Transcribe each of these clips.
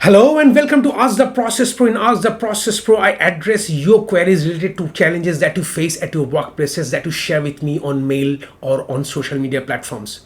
Hello and welcome to Ask the Process Pro. In Ask the Process Pro, I address your queries related to challenges that you face at your workplaces that you share with me on mail or on social media platforms.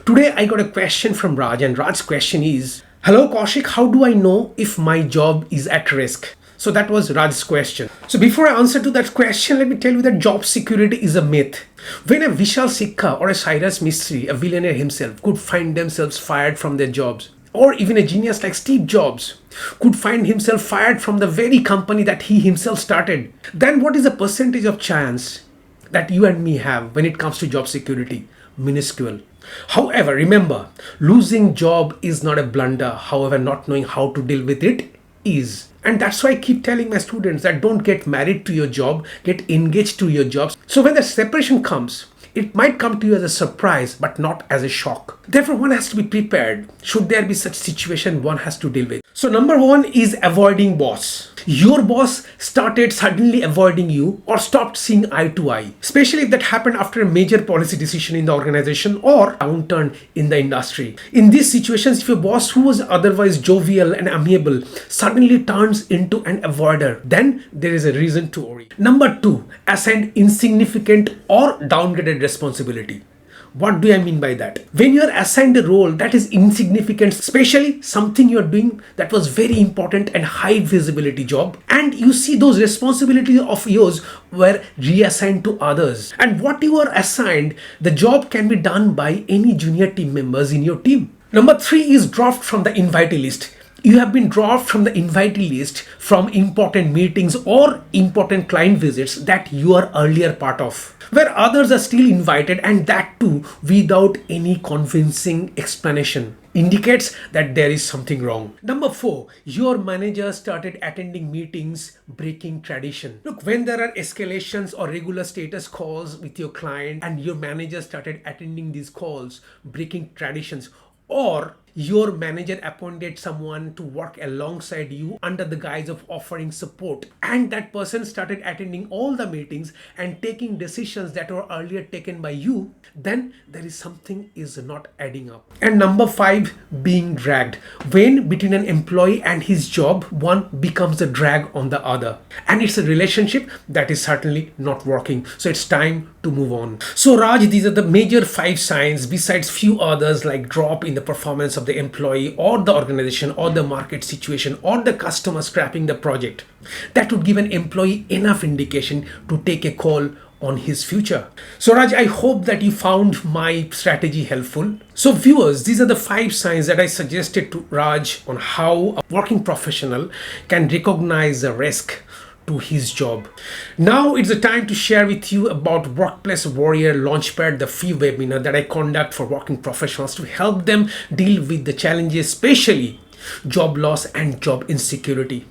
Today, I got a question from Raj, and Raj's question is, Hello Kaushik, how do I know if my job is at risk? So that was Raj's question. So before I answer to that question, let me tell you that job security is a myth. When a Vishal Sikka or a Cyrus Mistry, a billionaire himself, could find themselves fired from their jobs, or even a genius like Steve Jobs could find himself fired from the very company that he himself started, then what is the percentage of chance that you and me have when it comes to job security? Minuscule. However, remember, losing job is not a blunder. However, not knowing how to deal with it is. And that's why I keep telling my students that don't get married to your job, get engaged to your jobs. So when the separation comes, it might come to you as a surprise, but not as a shock. Therefore, one has to be prepared. Should there be such situation, one has to deal with. So number one is avoiding boss. Your boss started suddenly avoiding you or stopped seeing eye to eye, especially if that happened after a major policy decision in the organization or downturn in the industry. In these situations, if your boss who was otherwise jovial and amiable suddenly turns into an avoider, then there is a reason to worry. Number two, assign insignificant or downgraded responsibility. What do I mean by that? When you are assigned a role that is insignificant, especially something you are doing that was very important and high visibility job, and you see those responsibilities of yours were reassigned to others, and what you are assigned, the job can be done by any junior team members in your team. Number three is dropped from the invitee list. You have been dropped from the invitee list from important meetings or important client visits that you are earlier part of, where others are still invited, and that too without any convincing explanation. Indicates that there is something wrong. Number four, your manager started attending meetings, breaking tradition. Look, when there are escalations or regular status calls with your client and your manager started attending these calls, breaking traditions, or your manager appointed someone to work alongside you under the guise of offering support, and that person started attending all the meetings and taking decisions that were earlier taken by you, then there is something is not adding up. And number five, being dragged. When between an employee and his job, one becomes a drag on the other, and it's a relationship that is certainly not working. So it's time to move on. So Raj, these are the major five signs, besides few others like drop in the performance of the employee or the organization or the market situation or the customer scrapping the project, that would give an employee enough indication to take a call on his future. So Raj, I hope that you found my strategy helpful. So viewers, these are the five signs that I suggested to Raj on how a working professional can recognize the risk to his job. Now it's the time to share with you about Workplace Warrior Launchpad, the free webinar that I conduct for working professionals to help them deal with the challenges, especially job loss and job insecurity.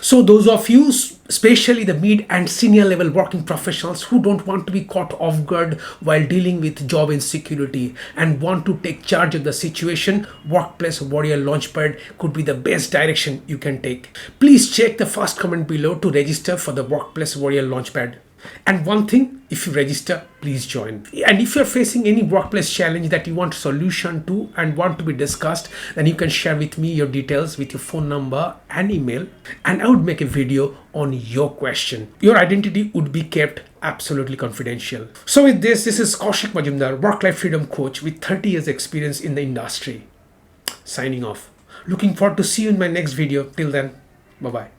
So those of you, especially the mid and senior level working professionals who don't want to be caught off guard while dealing with job insecurity and want to take charge of the situation, Workplace Warrior Launchpad could be the best direction you can take. Please check the first comment below to register for the Workplace Warrior Launchpad. And one thing, if you register, please join. And if you're facing any workplace challenge that you want solution to and want to be discussed, then you can share with me your details with your phone number and email, and I would make a video on your question. Your identity would be kept absolutely confidential. So with this is Kaushik Majumdar, work-life freedom coach with 30 years experience in the industry, signing off. Looking forward to see you in my next video. Till then, bye-bye.